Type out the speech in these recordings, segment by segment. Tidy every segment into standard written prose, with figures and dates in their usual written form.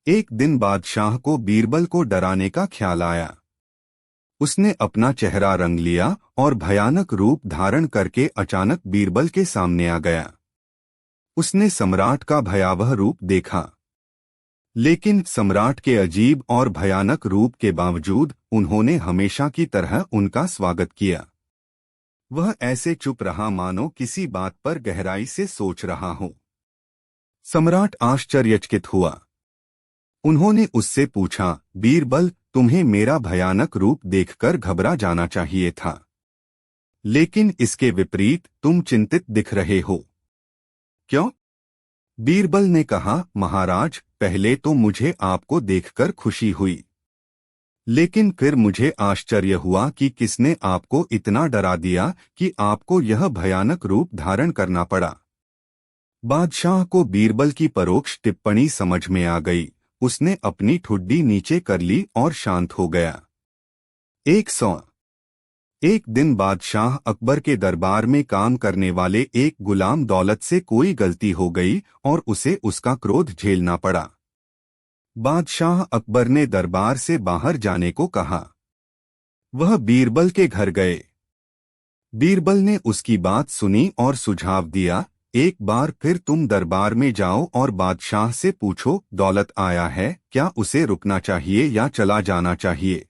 एक दिन बादशाह को बीरबल को डराने का ख्याल आया। उसने अपना चेहरा रंग लिया और भयानक रूप धारण करके अचानक बीरबल के सामने आ गया। उसने सम्राट का भयावह रूप देखा, लेकिन सम्राट के अजीब और भयानक रूप के बावजूद उन्होंने हमेशा की तरह उनका स्वागत किया। वह ऐसे चुप रहा मानो किसी बात पर गहराई से सोच रहा हो। सम्राट आश्चर्यचकित हुआ। उन्होंने उससे पूछा, बीरबल, तुम्हें मेरा भयानक रूप देखकर घबरा जाना चाहिए था, लेकिन इसके विपरीत तुम चिंतित दिख रहे हो। क्यों? बीरबल ने कहा, महाराज, पहले तो मुझे आपको देखकर खुशी हुई, लेकिन फिर मुझे आश्चर्य हुआ कि किसने आपको इतना डरा दिया कि आपको यह भयानक रूप धारण करना पड़ा। बादशाह को बीरबल की परोक्ष टिप्पणी समझ में आ गई। उसने अपनी ठुड्डी नीचे कर ली और शांत हो गया। 101 दिन बादशाह अकबर के दरबार में काम करने वाले एक गुलाम दौलत से कोई गलती हो गई और उसे उसका क्रोध झेलना पड़ा। बादशाह अकबर ने दरबार से बाहर जाने को कहा। वह बीरबल के घर गए। बीरबल ने उसकी बात सुनी और सुझाव दिया, एक बार फिर तुम दरबार में जाओ और बादशाह से पूछो, दौलत आया है, क्या उसे रुकना चाहिए या चला जाना चाहिए।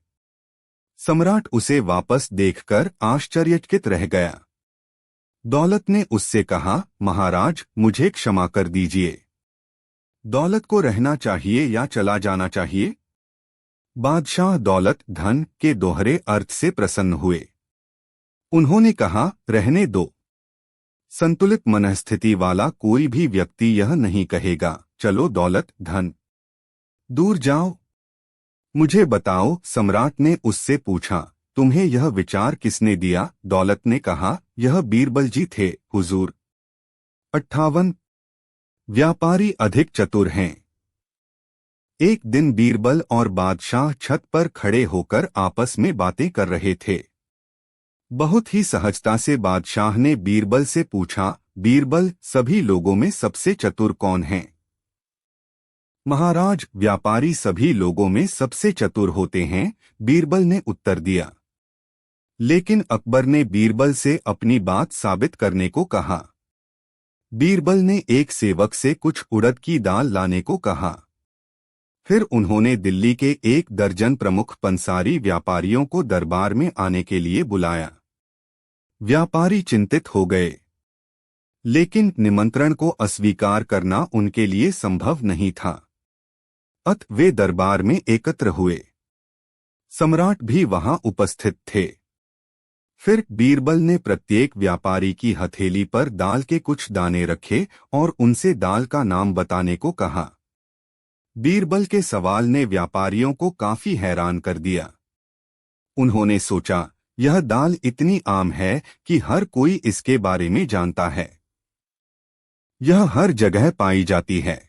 सम्राट उसे वापस देखकर आश्चर्यचकित रह गया। दौलत ने उससे कहा, महाराज, मुझे क्षमा कर दीजिए। दौलत को रहना चाहिए या चला जाना चाहिए? बादशाह दौलत धन के दोहरे अर्थ से प्रसन्न हुए। उन्होंने कहा, रहने दो। संतुलित मनस्थिति वाला कोई भी व्यक्ति यह नहीं कहेगा, चलो दौलत धन, दूर जाओ। मुझे बताओ, सम्राट ने उससे पूछा, तुम्हें यह विचार किसने दिया? दौलत ने कहा, यह बीरबल जी थे, हुजूर। 58 व्यापारी अधिक चतुर हैं। एक दिन बीरबल और बादशाह छत पर खड़े होकर आपस में बातें कर रहे थे। बहुत ही सहजता से बादशाह ने बीरबल से पूछा, बीरबल, सभी लोगों में सबसे चतुर कौन है? महाराज, व्यापारी सभी लोगों में सबसे चतुर होते हैं, बीरबल ने उत्तर दिया। लेकिन अकबर ने बीरबल से अपनी बात साबित करने को कहा। बीरबल ने एक सेवक से कुछ उड़द की दाल लाने को कहा। फिर उन्होंने दिल्ली के 1 दर्जन प्रमुख पंसारी व्यापारियों को दरबार में आने के लिए बुलाया। व्यापारी चिंतित हो गए, लेकिन निमंत्रण को अस्वीकार करना उनके लिए संभव नहीं था। अतः वे दरबार में एकत्र हुए। सम्राट भी वहां उपस्थित थे। फिर बीरबल ने प्रत्येक व्यापारी की हथेली पर दाल के कुछ दाने रखे और उनसे दाल का नाम बताने को कहा। बीरबल के सवाल ने व्यापारियों को काफी हैरान कर दिया। उन्होंने सोचा, यह दाल इतनी आम है कि हर कोई इसके बारे में जानता है। यह हर जगह पाई जाती है।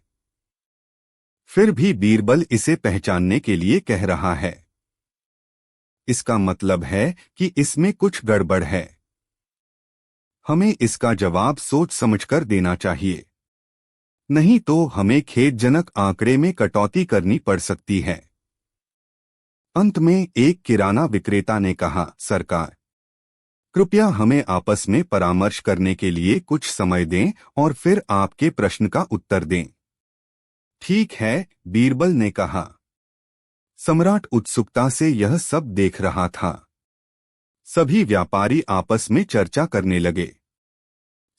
फिर भी बीरबल इसे पहचानने के लिए कह रहा है। इसका मतलब है कि इसमें कुछ गड़बड़ है। हमें इसका जवाब सोच समझकर देना चाहिए, नहीं तो हमें खेदजनक आंकड़े में कटौती करनी पड़ सकती है। अंत में एक किराना विक्रेता ने कहा, सरकार, कृपया हमें आपस में परामर्श करने के लिए कुछ समय दें और फिर आपके प्रश्न का उत्तर दें। ठीक है, बीरबल ने कहा। सम्राट उत्सुकता से यह सब देख रहा था। सभी व्यापारी आपस में चर्चा करने लगे।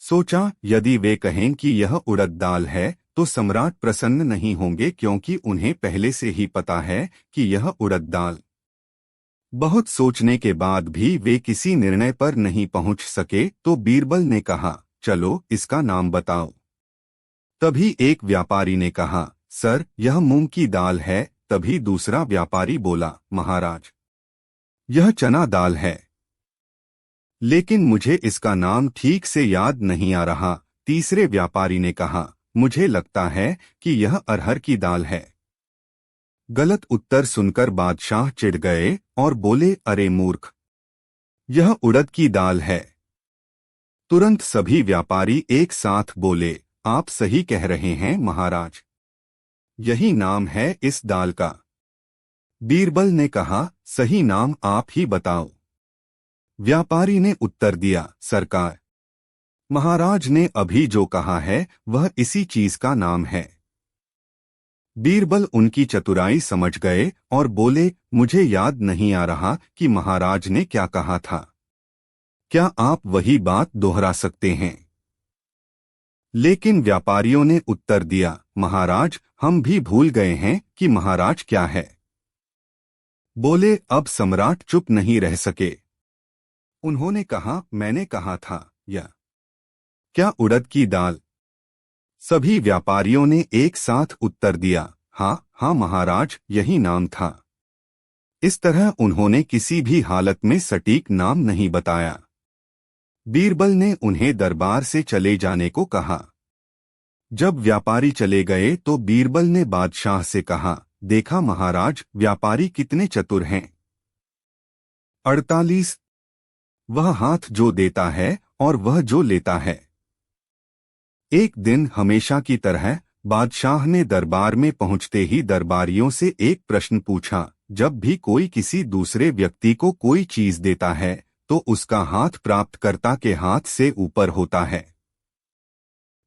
सोचा, यदि वे कहें कि यह उड़द दाल है तो सम्राट प्रसन्न नहीं होंगे, क्योंकि उन्हें पहले से ही पता है कि यह उड़द दाल। बहुत सोचने के बाद भी वे किसी निर्णय पर नहीं पहुंच सके तो बीरबल ने कहा, चलो इसका नाम बताओ। तभी एक व्यापारी ने कहा, सर, यह मूंग की दाल है। तभी दूसरा व्यापारी बोला, महाराज, यह चना दाल है, लेकिन मुझे इसका नाम ठीक से याद नहीं आ रहा। तीसरे व्यापारी ने कहा, मुझे लगता है कि यह अरहर की दाल है। गलत उत्तर सुनकर बादशाह चिढ़ गए और बोले, अरे मूर्ख, यह उड़द की दाल है। तुरंत सभी व्यापारी एक साथ बोले, आप सही कह रहे हैं महाराज। यही नाम है इस दाल का। बीरबल ने कहा, सही नाम आप ही बताओ। व्यापारी ने उत्तर दिया, सरकार, महाराज ने अभी जो कहा है वह इसी चीज का नाम है। बीरबल उनकी चतुराई समझ गए और बोले, मुझे याद नहीं आ रहा कि महाराज ने क्या कहा था। क्या आप वही बात दोहरा सकते हैं? लेकिन व्यापारियों ने उत्तर दिया, महाराज, हम भी भूल गए हैं कि महाराज क्या है। बोले, अब सम्राट चुप नहीं रह सके। उन्होंने कहा, मैंने कहा था, या क्या उड़द की दाल? सभी व्यापारियों ने एक साथ उत्तर दिया, हाँ हाँ महाराज, यही नाम था। इस तरह उन्होंने किसी भी हालत में सटीक नाम नहीं बताया। बीरबल ने उन्हें दरबार से चले जाने को कहा। जब व्यापारी चले गए तो बीरबल ने बादशाह से कहा, देखा महाराज, व्यापारी कितने चतुर हैं। 48 वह हाथ जो देता है और वह जो लेता है। एक दिन हमेशा की तरह बादशाह ने दरबार में पहुंचते ही दरबारियों से एक प्रश्न पूछा, जब भी कोई किसी दूसरे व्यक्ति को कोई चीज देता है तो उसका हाथ प्राप्तकर्ता के हाथ से ऊपर होता है,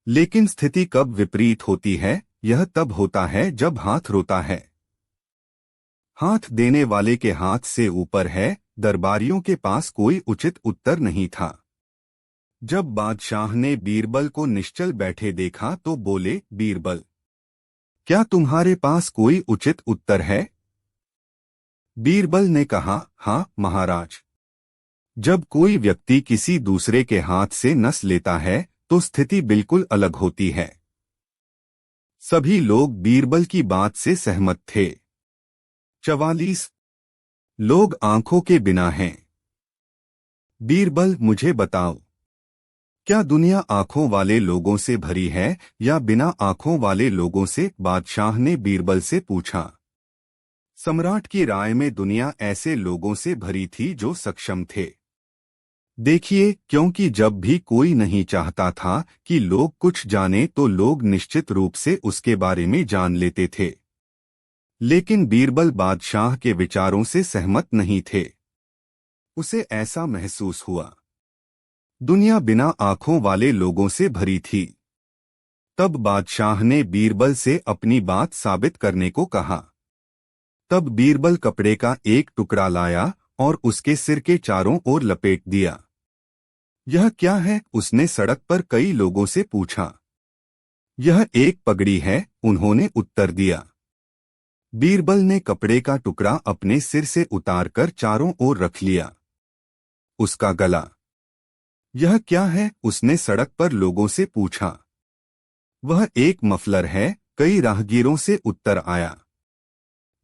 लेकिन स्थिति कब विपरीत होती है? यह तब होता है जब हाथ रोता है। हाथ देने वाले के हाथ से ऊपर है। दरबारियों के पास कोई उचित उत्तर नहीं था। जब बादशाह ने बीरबल को निश्चल बैठे देखा तो बोले, बीरबल, क्या तुम्हारे पास कोई उचित उत्तर है? बीरबल ने कहा, हाँ महाराज। जब कोई व्यक्ति किसी दूसरे के हाथ से नस लेता है तो स्थिति बिल्कुल अलग होती है। सभी लोग बीरबल की बात से सहमत थे। 44 लोग आंखों के बिना हैं। बीरबल, मुझे बताओ, क्या दुनिया आंखों वाले लोगों से भरी है या बिना आंखों वाले लोगों से? बादशाह ने बीरबल से पूछा। सम्राट की राय में दुनिया ऐसे लोगों से भरी थी जो सक्षम थे। देखिए, क्योंकि जब भी कोई नहीं चाहता था कि लोग कुछ जाने तो लोग निश्चित रूप से उसके बारे में जान लेते थे। लेकिन बीरबल बादशाह के विचारों से सहमत नहीं थे। उसे ऐसा महसूस हुआ दुनिया बिना आंखों वाले लोगों से भरी थी। तब बादशाह ने बीरबल से अपनी बात साबित करने को कहा। तब बीरबल कपड़े का एक टुकड़ा लाया और उसके सिर के चारों ओर लपेट दिया। यह क्या है? उसने सड़क पर कई लोगों से पूछा। यह एक पगड़ी है, उन्होंने उत्तर दिया। बीरबल ने कपड़े का टुकड़ा अपने सिर से उतारकर चारों ओर रख लिया। उसका गला। यह क्या है? उसने सड़क पर लोगों से पूछा। वह एक मफलर है, कई राहगीरों से उत्तर आया।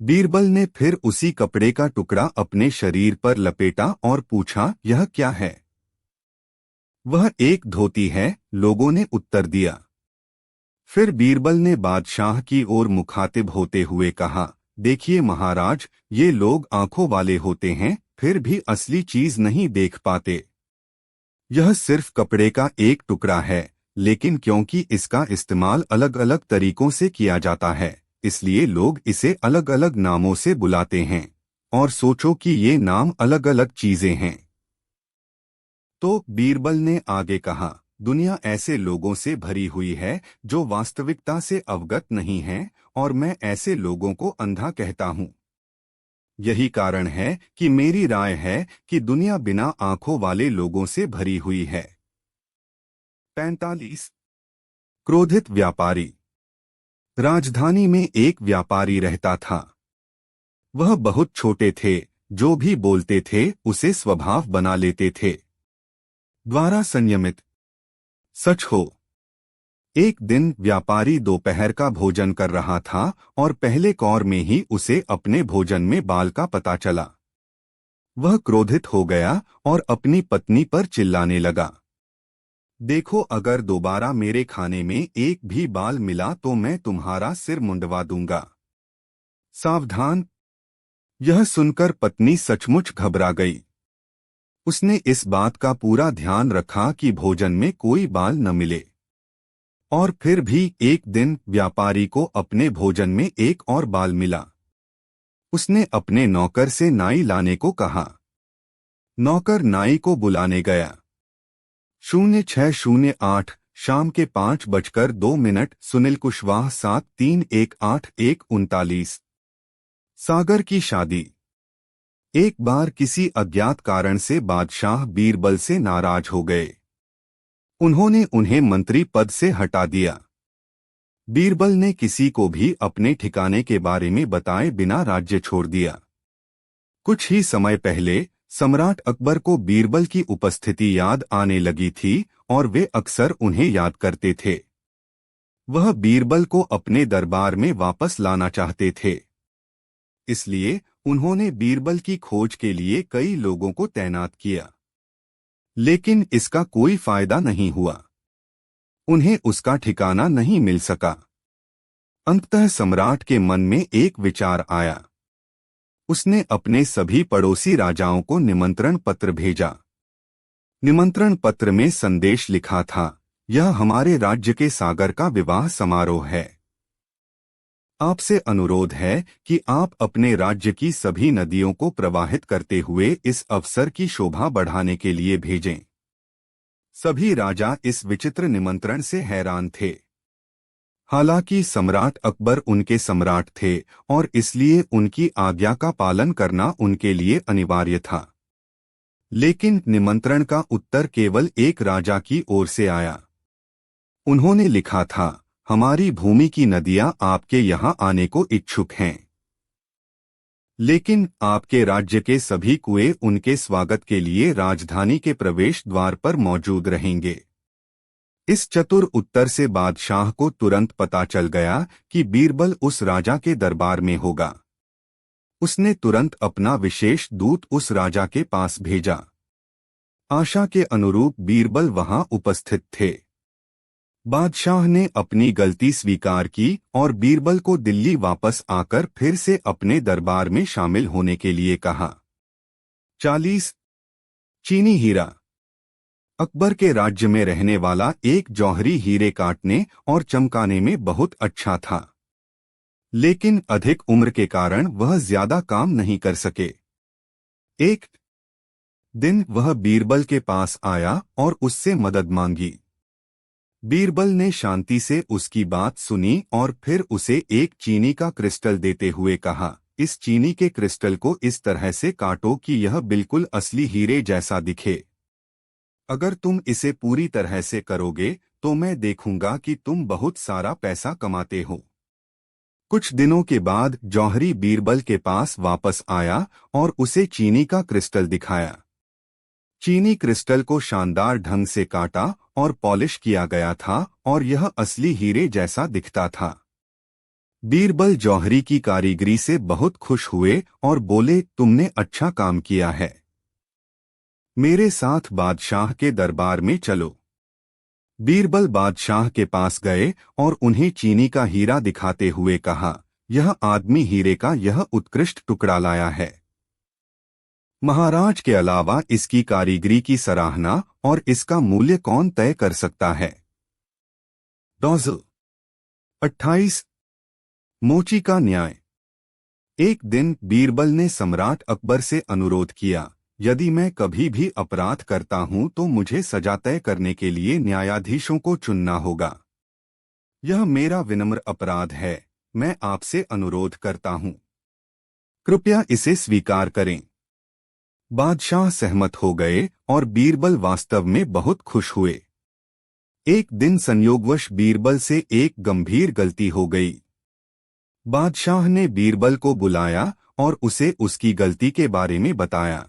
बीरबल ने फिर उसी कपड़े का टुकड़ा अपने शरीर पर लपेटा और पूछा, यह क्या है? वह एक धोती है, लोगों ने उत्तर दिया। फिर बीरबल ने बादशाह की ओर मुखातिब होते हुए कहा, देखिए महाराज, ये लोग आंखों वाले होते हैं फिर भी असली चीज नहीं देख पाते। यह सिर्फ कपड़े का एक टुकड़ा है, लेकिन क्योंकि इसका इस्तेमाल अलग अलग तरीकों से किया जाता है, इसलिए लोग इसे अलग अलग नामों से बुलाते हैं। और सोचो कि ये नाम अलग अलग चीजें हैं। तो बीरबल ने आगे कहा, दुनिया ऐसे लोगों से भरी हुई है जो वास्तविकता से अवगत नहीं हैं, और मैं ऐसे लोगों को अंधा कहता हूँ। यही कारण है कि मेरी राय है कि दुनिया बिना आंखों वाले लोगों से भरी हुई है। 45 क्रोधित व्यापारी। राजधानी में एक व्यापारी रहता था। वह बहुत छोटे थे, जो भी बोलते थे उसे स्वभाव बना लेते थे। द्वारा संयमित। सच हो, एक दिन व्यापारी दोपहर का भोजन कर रहा था और पहले कौर में ही उसे अपने भोजन में बाल का पता चला। वह क्रोधित हो गया और अपनी पत्नी पर चिल्लाने लगा, देखो, अगर दोबारा मेरे खाने में एक भी बाल मिला तो मैं तुम्हारा सिर मुंडवा दूंगा। सावधान। यह सुनकर पत्नी सचमुच घबरा गई। उसने इस बात का पूरा ध्यान रखा कि भोजन में कोई बाल न मिले। और फिर भी एक दिन व्यापारी को अपने भोजन में एक और बाल मिला। उसने अपने नौकर से नाई लाने को कहा। नौकर नाई को बुलाने गया। 0608 शाम के 5:02। सुनील कुशवाहा 731839। सागर की शादी। एक बार किसी अज्ञात कारण से बादशाह बीरबल से नाराज हो गए। उन्होंने उन्हें मंत्री पद से हटा दिया। बीरबल ने किसी को भी अपने ठिकाने के बारे में बताए बिना राज्य छोड़ दिया। कुछ ही समय पहले सम्राट अकबर को बीरबल की उपस्थिति याद आने लगी थी और वे अक्सर उन्हें याद करते थे। वह बीरबल को अपने दरबार में वापस लाना चाहते थे। इसलिए उन्होंने बीरबल की खोज के लिए कई लोगों को तैनात किया, लेकिन इसका कोई फायदा नहीं हुआ। उन्हें उसका ठिकाना नहीं मिल सका। अंततः सम्राट के मन में एक विचार आया। उसने अपने सभी पड़ोसी राजाओं को निमंत्रण पत्र भेजा। निमंत्रण पत्र में संदेश लिखा था, यह हमारे राज्य के सागर का विवाह समारोह है। आपसे अनुरोध है कि आप अपने राज्य की सभी नदियों को प्रवाहित करते हुए इस अवसर की शोभा बढ़ाने के लिए भेजें। सभी राजा इस विचित्र निमंत्रण से हैरान थे। हालांकि सम्राट अकबर उनके सम्राट थे और इसलिए उनकी आज्ञा का पालन करना उनके लिए अनिवार्य था। लेकिन निमंत्रण का उत्तर केवल एक राजा की ओर से आया। उन्होंने लिखा था, हमारी भूमि की नदियां आपके यहां आने को इच्छुक हैं, लेकिन आपके राज्य के सभी कुएं उनके स्वागत के लिए राजधानी के प्रवेश द्वार पर मौजूद रहेंगे। इस चतुर उत्तर से बादशाह को तुरंत पता चल गया कि बीरबल उस राजा के दरबार में होगा। उसने तुरंत अपना विशेष दूत उस राजा के पास भेजा। आशा के अनुरूप बीरबल वहां उपस्थित थे। बादशाह ने अपनी गलती स्वीकार की और बीरबल को दिल्ली वापस आकर फिर से अपने दरबार में शामिल होने के लिए कहा। 40 चीनी हीरा। अकबर के राज्य में रहने वाला एक जौहरी हीरे काटने और चमकाने में बहुत अच्छा था, लेकिन अधिक उम्र के कारण वह ज्यादा काम नहीं कर सके। एक दिन वह बीरबल के पास आया और उससे मदद मांगी। बीरबल ने शांति से उसकी बात सुनी और फिर उसे एक चीनी का क्रिस्टल देते हुए कहा, इस चीनी के क्रिस्टल को इस तरह से काटो कि यह बिल्कुल असली हीरे जैसा दिखे। अगर तुम इसे पूरी तरह से करोगे तो मैं देखूंगा कि तुम बहुत सारा पैसा कमाते हो। कुछ दिनों के बाद जौहरी बीरबल के पास वापस आया और उसे चीनी का क्रिस्टल दिखाया। चीनी क्रिस्टल को शानदार ढंग से काटा और पॉलिश किया गया था और यह असली हीरे जैसा दिखता था। बीरबल जौहरी की कारीगरी से बहुत खुश हुए और बोले, तुमने अच्छा काम किया है। मेरे साथ बादशाह के दरबार में चलो। बीरबल बादशाह के पास गए और उन्हें चीनी का हीरा दिखाते हुए कहा, यह आदमी हीरे का यह उत्कृष्ट टुकड़ा लाया है। महाराज के अलावा इसकी कारीगरी की सराहना और इसका मूल्य कौन तय कर सकता है। 28 मोची का न्याय। एक दिन बीरबल ने सम्राट अकबर से अनुरोध किया, यदि मैं कभी भी अपराध करता हूं तो मुझे सजा तय करने के लिए न्यायाधीशों को चुनना होगा। यह मेरा विनम्र अपराध है। मैं आपसे अनुरोध करता हूं, कृपया इसे स्वीकार करें। बादशाह सहमत हो गए और बीरबल वास्तव में बहुत खुश हुए। एक दिन संयोगवश बीरबल से एक गंभीर गलती हो गई। बादशाह ने बीरबल को बुलाया और उसे उसकी गलती के बारे में बताया।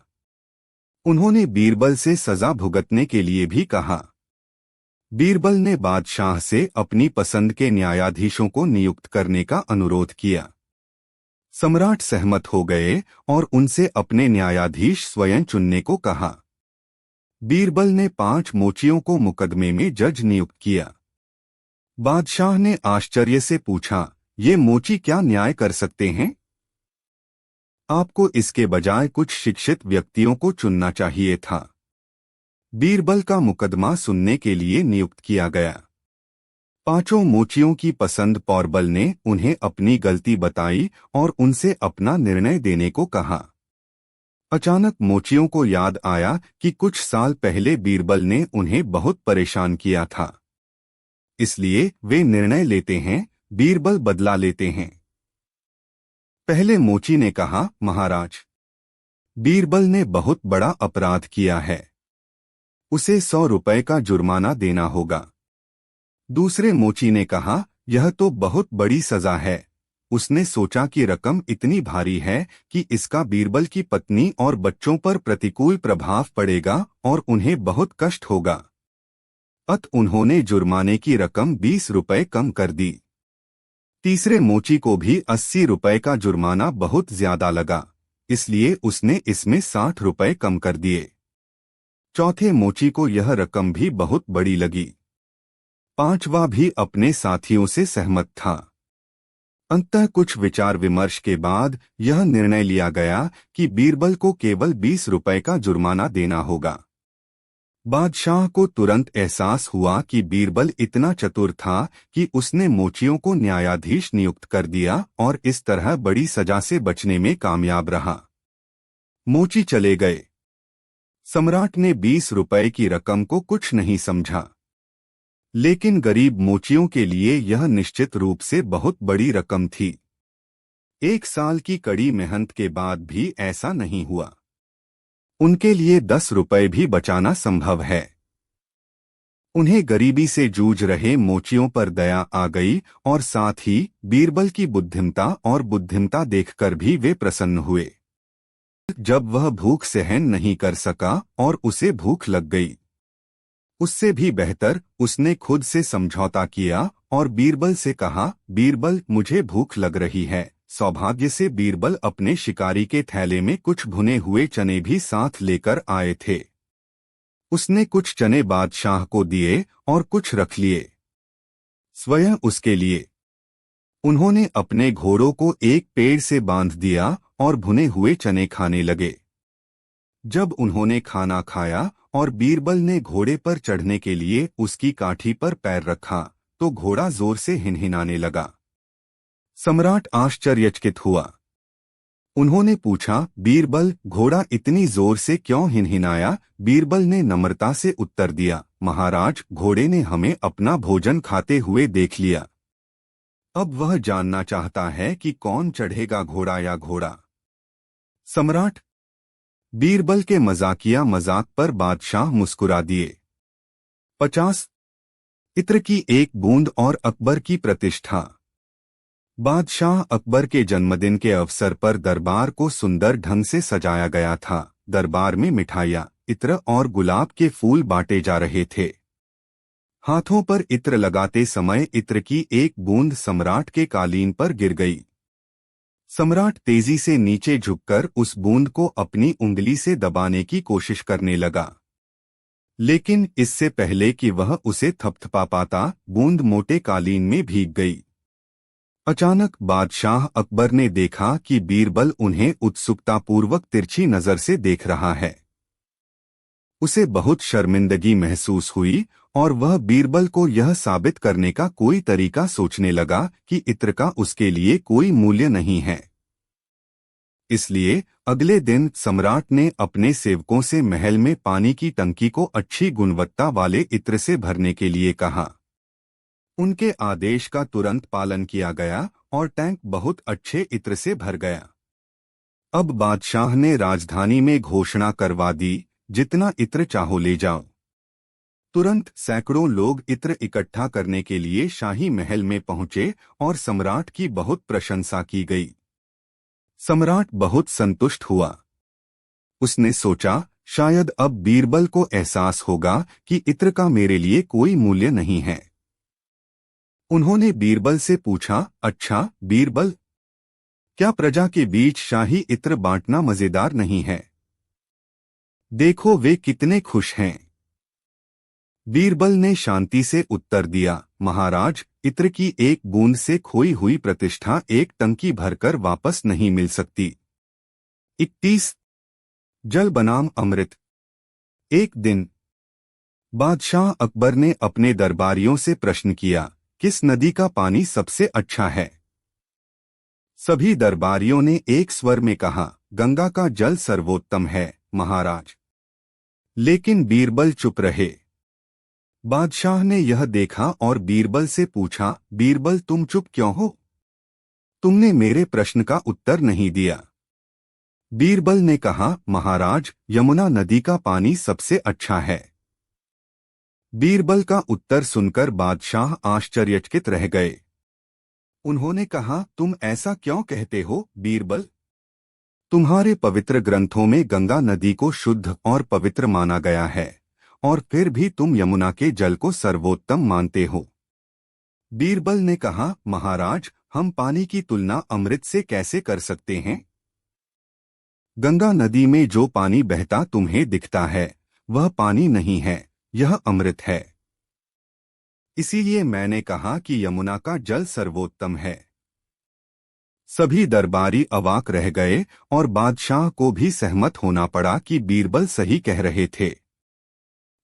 उन्होंने बीरबल से सजा भुगतने के लिए भी कहा। बीरबल ने बादशाह से अपनी पसंद के न्यायाधीशों को नियुक्त करने का अनुरोध किया। सम्राट सहमत हो गए और उनसे अपने न्यायाधीश स्वयं चुनने को कहा। बीरबल ने 5 मोचियों को मुकदमे में जज नियुक्त किया। बादशाह ने आश्चर्य से पूछा, ये मोची क्या न्याय कर सकते हैं? आपको इसके बजाय कुछ शिक्षित व्यक्तियों को चुनना चाहिए था। बीरबल का मुकदमा सुनने के लिए नियुक्त किया गया। पांचों मोचियों की पसंद पौरबल ने उन्हें अपनी गलती बताई और उनसे अपना निर्णय देने को कहा। अचानक मोचियों को याद आया कि कुछ साल पहले बीरबल ने उन्हें बहुत परेशान किया था। इसलिए वे निर्णय लेते हैं, बीरबल बदला लेते हैं। पहले मोची ने कहा, महाराज, बीरबल ने बहुत बड़ा अपराध किया है। उसे 100 रुपए का जुर्माना देना होगा। दूसरे मोची ने कहा, यह तो बहुत बड़ी सजा है। उसने सोचा कि रकम इतनी भारी है कि इसका बीरबल की पत्नी और बच्चों पर प्रतिकूल प्रभाव पड़ेगा और उन्हें बहुत कष्ट होगा। उन्होंने जुर्माने की रकम 20 रुपए कम कर दी। तीसरे मोची को भी 80 रुपए का जुर्माना बहुत ज्यादा लगा, इसलिए उसने इसमें 60 रुपए कम कर दिए। चौथे मोची को यह रकम भी बहुत बड़ी लगी। पांचवा भी अपने साथियों से सहमत था। अंततः कुछ विचार विमर्श के बाद यह निर्णय लिया गया कि बीरबल को केवल 20 रुपए का जुर्माना देना होगा। बादशाह को तुरंत एहसास हुआ कि बीरबल इतना चतुर था कि उसने मोचियों को न्यायाधीश नियुक्त कर दिया और इस तरह बड़ी सजा से बचने में कामयाब रहा। मोची चले गए। सम्राट ने 20 रुपए की रकम को कुछ नहीं समझा, लेकिन गरीब मोचियों के लिए यह निश्चित रूप से बहुत बड़ी रकम थी। 1 साल की कड़ी मेहनत के बाद भी ऐसा नहीं हुआ। उनके लिए 10 रुपए भी बचाना संभव है। उन्हें गरीबी से जूझ रहे मोचियों पर दया आ गई और साथ ही बीरबल की बुद्धिमता देखकर भी वे प्रसन्न हुए। जब वह भूख सहन नहीं कर सका और उसे भूख लग गई, उससे भी बेहतर उसने खुद से समझौता किया और बीरबल से कहा, बीरबल, मुझे भूख लग रही है। सौभाग्य से बीरबल अपने शिकारी के थैले में कुछ भुने हुए चने भी साथ लेकर आए थे। उसने कुछ चने बादशाह को दिए और कुछ रख लिए स्वयं उसके लिए। उन्होंने अपने घोड़ों को एक पेड़ से बांध दिया और भुने हुए चने खाने लगे। जब उन्होंने खाना खाया और बीरबल ने घोड़े पर चढ़ने के लिए उसकी काठी पर पैर रखा तो घोड़ा जोर से हिनहिनाने लगा। सम्राट आश्चर्यचकित हुआ। उन्होंने पूछा, बीरबल, घोड़ा इतनी जोर से क्यों हिनहिनाया? बीरबल ने नम्रता से उत्तर दिया, महाराज, घोड़े ने हमें अपना भोजन खाते हुए देख लिया। अब वह जानना चाहता है कि कौन चढ़ेगा, घोड़ा या घोड़ा। सम्राट बीरबल के मजाकिया मजाक पर बादशाह मुस्कुरा दिए। 50 इत्र की एक बूंद और अकबर की प्रतिष्ठा। बादशाह अकबर के जन्मदिन के अवसर पर दरबार को सुंदर ढंग से सजाया गया था। दरबार में मिठाइयाँ, इत्र और गुलाब के फूल बांटे जा रहे थे। हाथों पर इत्र लगाते समय इत्र की एक बूंद सम्राट के कालीन पर गिर गई। सम्राट तेजी से नीचे झुककर उस बूंद को अपनी उंगली से दबाने की कोशिश करने लगा, लेकिन इससे पहले कि वह उसे थपथपा पाता, बूंद मोटे कालीन में भीग गई। अचानक बादशाह अकबर ने देखा कि बीरबल उन्हें उत्सुकतापूर्वक तिरछी नजर से देख रहा है। उसे बहुत शर्मिंदगी महसूस हुई और वह बीरबल को यह साबित करने का कोई तरीका सोचने लगा कि इत्र का उसके लिए कोई मूल्य नहीं है। इसलिए अगले दिन सम्राट ने अपने सेवकों से महल में पानी की टंकी को अच्छी गुणवत्ता वाले इत्र से भरने के लिए कहा। उनके आदेश का तुरंत पालन किया गया और टैंक बहुत अच्छे इत्र से भर गया। अब बादशाह ने राजधानी में घोषणा करवा दी, जितना इत्र चाहो ले जाओ। तुरंत सैकड़ों लोग इत्र इकट्ठा करने के लिए शाही महल में पहुंचे और सम्राट की बहुत प्रशंसा की गई। सम्राट बहुत संतुष्ट हुआ। उसने सोचा, शायद अब बीरबल को एहसास होगा कि इत्र का मेरे लिए कोई मूल्य नहीं है। उन्होंने बीरबल से पूछा, अच्छा बीरबल, क्या प्रजा के बीच शाही इत्र बांटना मजेदार नहीं है? देखो वे कितने खुश हैं। बीरबल ने शांति से उत्तर दिया, महाराज, इत्र की एक बूंद से खोई हुई प्रतिष्ठा एक टंकी भरकर वापस नहीं मिल सकती। 31 जल बनाम अमृत। एक दिन बादशाह अकबर ने अपने दरबारियों से प्रश्न किया, किस नदी का पानी सबसे अच्छा है? सभी दरबारियों ने एक स्वर में कहा, गंगा का जल सर्वोत्तम है, महाराज। लेकिन बीरबल चुप रहे। बादशाह ने यह देखा और बीरबल से पूछा, बीरबल तुम चुप क्यों हो? तुमने मेरे प्रश्न का उत्तर नहीं दिया। बीरबल ने कहा, महाराज, यमुना नदी का पानी सबसे अच्छा है। बीरबल का उत्तर सुनकर बादशाह आश्चर्यचकित रह गए। उन्होंने कहा, तुम ऐसा क्यों कहते हो, बीरबल? तुम्हारे पवित्र ग्रंथों में गंगा नदी को शुद्ध और पवित्र माना गया है, और फिर भी तुम यमुना के जल को सर्वोत्तम मानते हो। बीरबल ने कहा, महाराज, हम पानी की तुलना अमृत से कैसे कर सकते हैं? गंगा नदी में जो पानी बहता तुम्हें दिखता है, वह पानी नहीं है, यह अमृत है। इसीलिए मैंने कहा कि यमुना का जल सर्वोत्तम है। सभी दरबारी अवाक रह गए और बादशाह को भी सहमत होना पड़ा कि बीरबल सही कह रहे थे।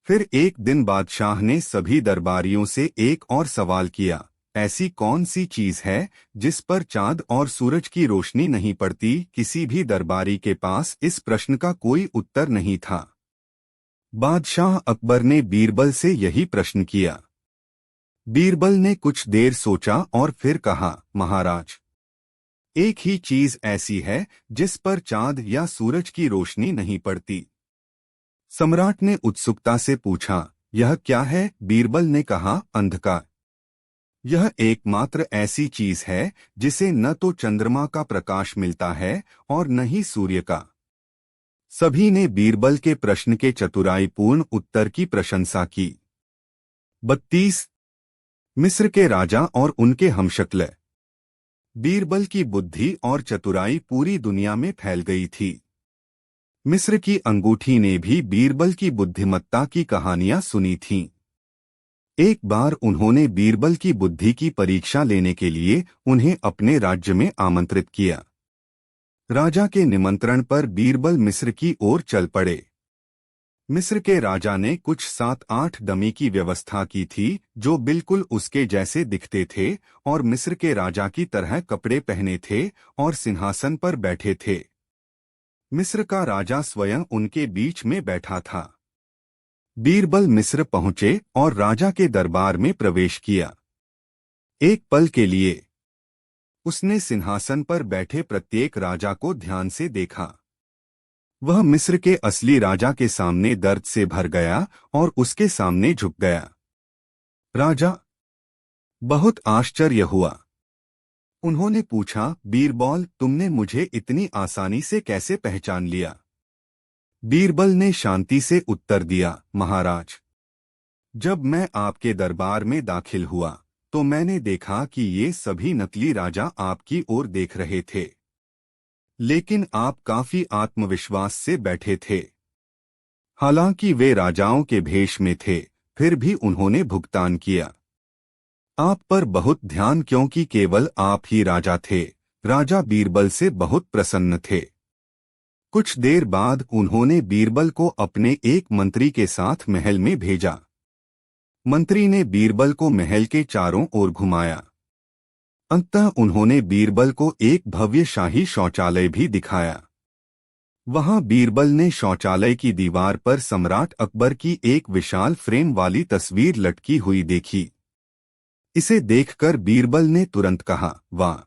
फिर एक दिन बादशाह ने सभी दरबारियों से एक और सवाल किया, ऐसी कौन सी चीज है जिस पर चांद और सूरज की रोशनी नहीं पड़ती? किसी भी दरबारी के पास इस प्रश्न का कोई उत्तर नहीं था। बादशाह अकबर ने बीरबल से यही प्रश्न किया। बीरबल ने कुछ देर सोचा और फिर कहा, महाराज, एक ही चीज ऐसी है जिस पर चांद या सूरज की रोशनी नहीं पड़ती। सम्राट ने उत्सुकता से पूछा, यह क्या है? बीरबल ने कहा, अंधकार। यह एकमात्र ऐसी चीज है जिसे न तो चंद्रमा का प्रकाश मिलता है और न ही सूर्य का। सभी ने बीरबल के प्रश्न के चतुराईपूर्ण उत्तर की प्रशंसा की। 32 मिस्र के राजा और उनके हमशक्ल। बीरबल की बुद्धि और चतुराई पूरी दुनिया में फैल गई थी। मिस्र की अंगूठी ने भी बीरबल की बुद्धिमत्ता की कहानियां सुनी थीं। एक बार उन्होंने बीरबल की बुद्धि की परीक्षा लेने के लिए उन्हें अपने राज्य में आमंत्रित किया। राजा के निमंत्रण पर बीरबल मिस्र की ओर चल पड़े। मिस्र के राजा ने कुछ 7-8 डमी की व्यवस्था की थी जो बिल्कुल उसके जैसे दिखते थे और मिस्र के राजा की तरह कपड़े पहने थे और सिंहासन पर बैठे थे। मिस्र का राजा स्वयं उनके बीच में बैठा था। बीरबल मिस्र पहुंचे और राजा के दरबार में प्रवेश किया। एक पल के लिए उसने सिंहासन पर बैठे प्रत्येक राजा को ध्यान से देखा। वह मिस्र के असली राजा के सामने दर्द से भर गया और उसके सामने झुक गया। राजा बहुत आश्चर्य हुआ। उन्होंने पूछा, बीरबल, तुमने मुझे इतनी आसानी से कैसे पहचान लिया? बीरबल ने शांति से उत्तर दिया, महाराज, जब मैं आपके दरबार में दाखिल हुआ तो मैंने देखा कि ये सभी नकली राजा आपकी ओर देख रहे थे, लेकिन आप काफी आत्मविश्वास से बैठे थे। हालांकि वे राजाओं के भेष में थे, फिर भी उन्होंने भुगतान किया। आप पर बहुत ध्यान, क्योंकि केवल आप ही राजा थे। राजा बीरबल से बहुत प्रसन्न थे। कुछ देर बाद उन्होंने बीरबल को अपने एक मंत्री के साथ महल में भेजा। मंत्री ने बीरबल को महल के चारों ओर घुमाया। अंततः उन्होंने बीरबल को एक भव्य शाही शौचालय भी दिखाया। वहां बीरबल ने शौचालय की दीवार पर सम्राट अकबर की एक विशाल फ्रेम वाली तस्वीर लटकी हुई देखी। इसे देखकर बीरबल ने तुरंत कहा, वाह,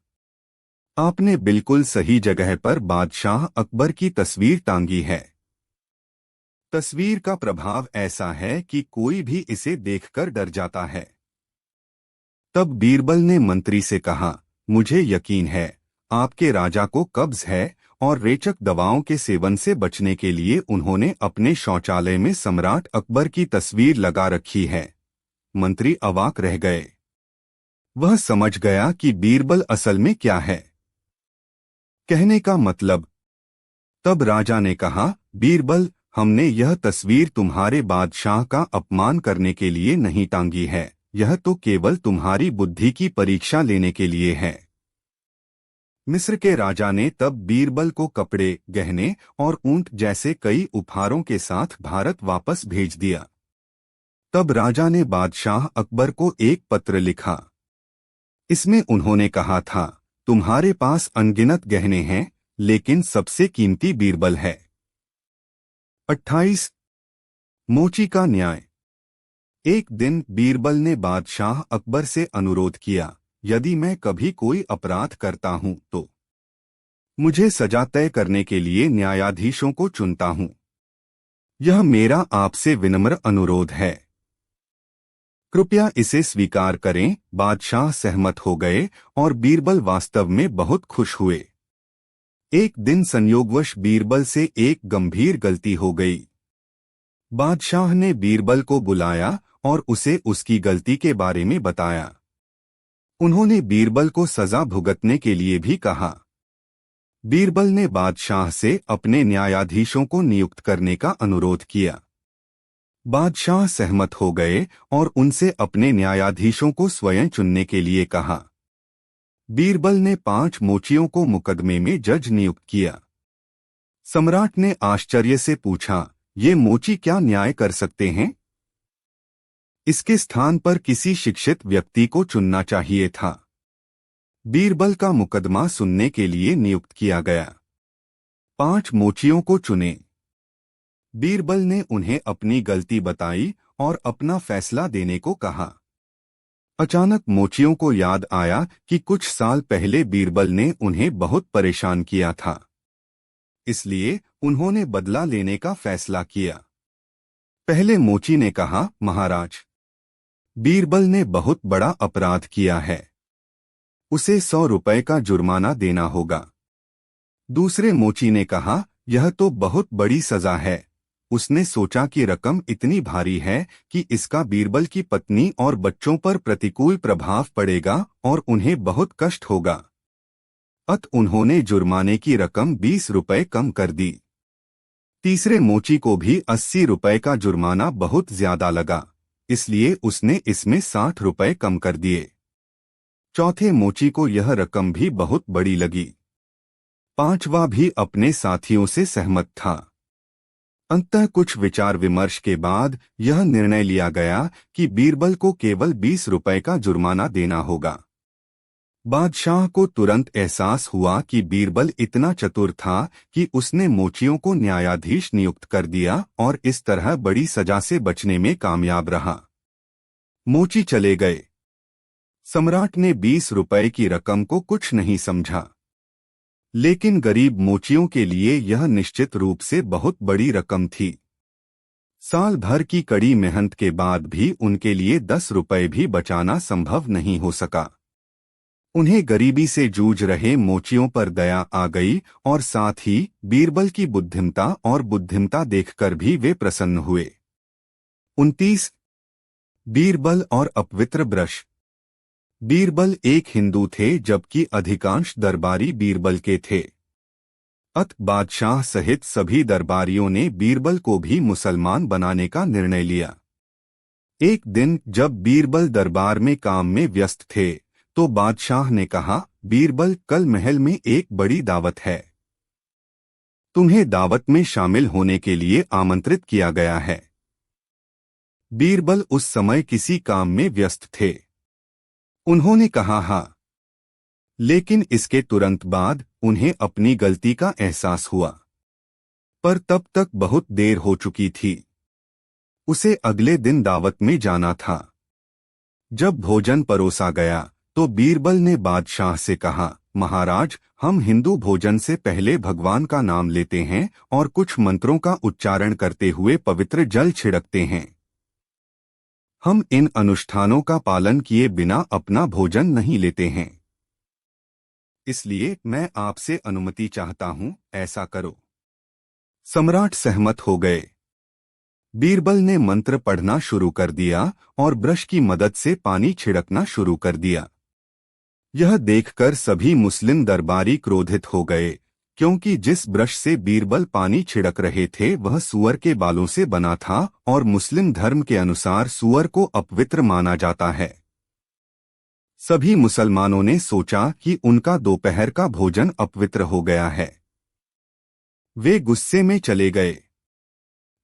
आपने बिल्कुल सही जगह पर बादशाह अकबर की तस्वीर टांगी है। तस्वीर का प्रभाव ऐसा है कि कोई भी इसे देखकर डर जाता है। तब बीरबल ने मंत्री से कहा, मुझे यकीन है आपके राजा को कब्ज है और रेचक दवाओं के सेवन से बचने के लिए उन्होंने अपने शौचालय में सम्राट अकबर की तस्वीर लगा रखी है। मंत्री अवाक रह गए। वह समझ गया कि बीरबल असल में क्या है कहने का मतलब। तब राजा ने कहा, बीरबल, हमने यह तस्वीर तुम्हारे बादशाह का अपमान करने के लिए नहीं टांगी है, यह तो केवल तुम्हारी बुद्धि की परीक्षा लेने के लिए है। मिस्र के राजा ने तब बीरबल को कपड़े, गहने और ऊंट जैसे कई उपहारों के साथ भारत वापस भेज दिया। तब राजा ने बादशाह अकबर को एक पत्र लिखा। इसमें उन्होंने कहा था, तुम्हारे पास अनगिनत गहने हैं, लेकिन सबसे कीमती बीरबल है। 28 मोची का न्याय। एक दिन बीरबल ने बादशाह अकबर से अनुरोध किया, यदि मैं कभी कोई अपराध करता हूं तो मुझे सजा तय करने के लिए न्यायाधीशों को चुनता हूं। यह मेरा आपसे विनम्र अनुरोध है, कृपया इसे स्वीकार करें। बादशाह सहमत हो गए और बीरबल वास्तव में बहुत खुश हुए। एक दिन संयोगवश बीरबल से एक गंभीर गलती हो गई। बादशाह ने बीरबल को बुलाया और उसे उसकी गलती के बारे में बताया। उन्होंने बीरबल को सजा भुगतने के लिए भी कहा। बीरबल ने बादशाह से अपने न्यायाधीशों को नियुक्त करने का अनुरोध किया। बादशाह सहमत हो गए और उनसे अपने न्यायाधीशों को स्वयं चुनने के लिए कहा। बीरबल ने 5 मोचियों को मुकदमे में जज नियुक्त किया। सम्राट ने आश्चर्य से पूछा, ये मोची क्या न्याय कर सकते हैं? इसके स्थान पर किसी शिक्षित व्यक्ति को चुनना चाहिए था। बीरबल का मुकदमा सुनने के लिए नियुक्त किया गया। 5 मोचियों को चुने। बीरबल ने उन्हें अपनी गलती बताई और अपना फैसला देने को कहा। अचानक मोचियों को याद आया कि कुछ साल पहले बीरबल ने उन्हें बहुत परेशान किया था। इसलिए उन्होंने बदला लेने का फैसला किया। पहले मोची ने कहा, महाराज, बीरबल ने बहुत बड़ा अपराध किया है, उसे 100 रुपए का जुर्माना देना होगा। दूसरे मोची ने कहा, यह तो बहुत बड़ी सजा है। उसने सोचा कि रकम इतनी भारी है कि इसका बीरबल की पत्नी और बच्चों पर प्रतिकूल प्रभाव पड़ेगा और उन्हें बहुत कष्ट होगा। अतः उन्होंने जुर्माने की रकम 20 रुपए कम कर दी। तीसरे मोची को भी 80 रुपए का जुर्माना बहुत ज्यादा लगा, इसलिए उसने इसमें 60 रुपए कम कर दिए। चौथे मोची को यह रकम भी बहुत बड़ी लगी। पांचवा भी अपने साथियों से सहमत था। अंततः कुछ विचार विमर्श के बाद यह निर्णय लिया गया कि बीरबल को केवल 20 रुपए का जुर्माना देना होगा। बादशाह को तुरंत एहसास हुआ कि बीरबल इतना चतुर था कि उसने मोचियों को न्यायाधीश नियुक्त कर दिया और इस तरह बड़ी सजा से बचने में कामयाब रहा। मोची चले गए। सम्राट ने 20 रुपए की रकम को कुछ नहीं समझा, लेकिन गरीब मोचियों के लिए यह निश्चित रूप से बहुत बड़ी रकम थी। साल भर की कड़ी मेहनत के बाद भी उनके लिए 10 रुपए भी बचाना संभव नहीं हो सका। उन्हें गरीबी से जूझ रहे मोचियों पर दया आ गई और साथ ही बीरबल की बुद्धिमता देखकर भी वे प्रसन्न हुए। 29 बीरबल और अपवित्र ब्रश। बीरबल एक हिंदू थे जबकि अधिकांश दरबारी बीरबल के थे। अतः बादशाह सहित सभी दरबारियों ने बीरबल को भी मुसलमान बनाने का निर्णय लिया। एक दिन जब बीरबल दरबार में काम में व्यस्त थे तो बादशाह ने कहा, बीरबल, कल महल में एक बड़ी दावत है। तुम्हें दावत में शामिल होने के लिए आमंत्रित किया गया है। बीरबल उस समय किसी काम में व्यस्त थे। उन्होंने कहा, हाँ। लेकिन इसके तुरंत बाद उन्हें अपनी गलती का एहसास हुआ, पर तब तक बहुत देर हो चुकी थी। उसे अगले दिन दावत में जाना था। जब भोजन परोसा गया तो बीरबल ने बादशाह से कहा, महाराज, हम हिंदू भोजन से पहले भगवान का नाम लेते हैं और कुछ मंत्रों का उच्चारण करते हुए पवित्र जल छिड़कते हैं। हम इन अनुष्ठानों का पालन किए बिना अपना भोजन नहीं लेते हैं। इसलिए मैं आपसे अनुमति चाहता हूं, ऐसा करो। सम्राट सहमत हो गए। बीरबल ने मंत्र पढ़ना शुरू कर दिया और ब्रश की मदद से पानी छिड़कना शुरू कर दिया। यह देखकर सभी मुस्लिम दरबारी क्रोधित हो गए, क्योंकि जिस ब्रश से बीरबल पानी छिड़क रहे थे वह सूअर के बालों से बना था और मुस्लिम धर्म के अनुसार सूअर को अपवित्र माना जाता है। सभी मुसलमानों ने सोचा कि उनका दोपहर का भोजन अपवित्र हो गया है। वे गुस्से में चले गए।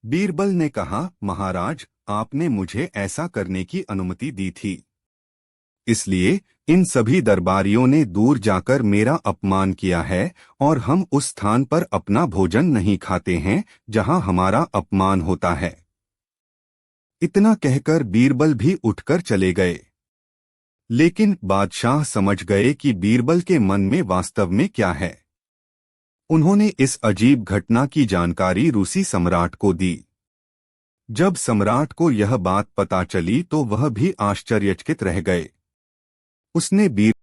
बीरबल ने कहा, महाराज, आपने मुझे ऐसा करने की अनुमति दी थी, इसलिए इन सभी दरबारियों ने दूर जाकर मेरा अपमान किया है और हम उस स्थान पर अपना भोजन नहीं खाते हैं जहां हमारा अपमान होता है। इतना कहकर बीरबल भी उठकर चले गए। लेकिन बादशाह समझ गए कि बीरबल के मन में वास्तव में क्या है। उन्होंने इस अजीब घटना की जानकारी रूसी सम्राट को दी। जब सम्राट को यह बात पता चली तो वह भी आश्चर्यचकित रह गए। उसने बीर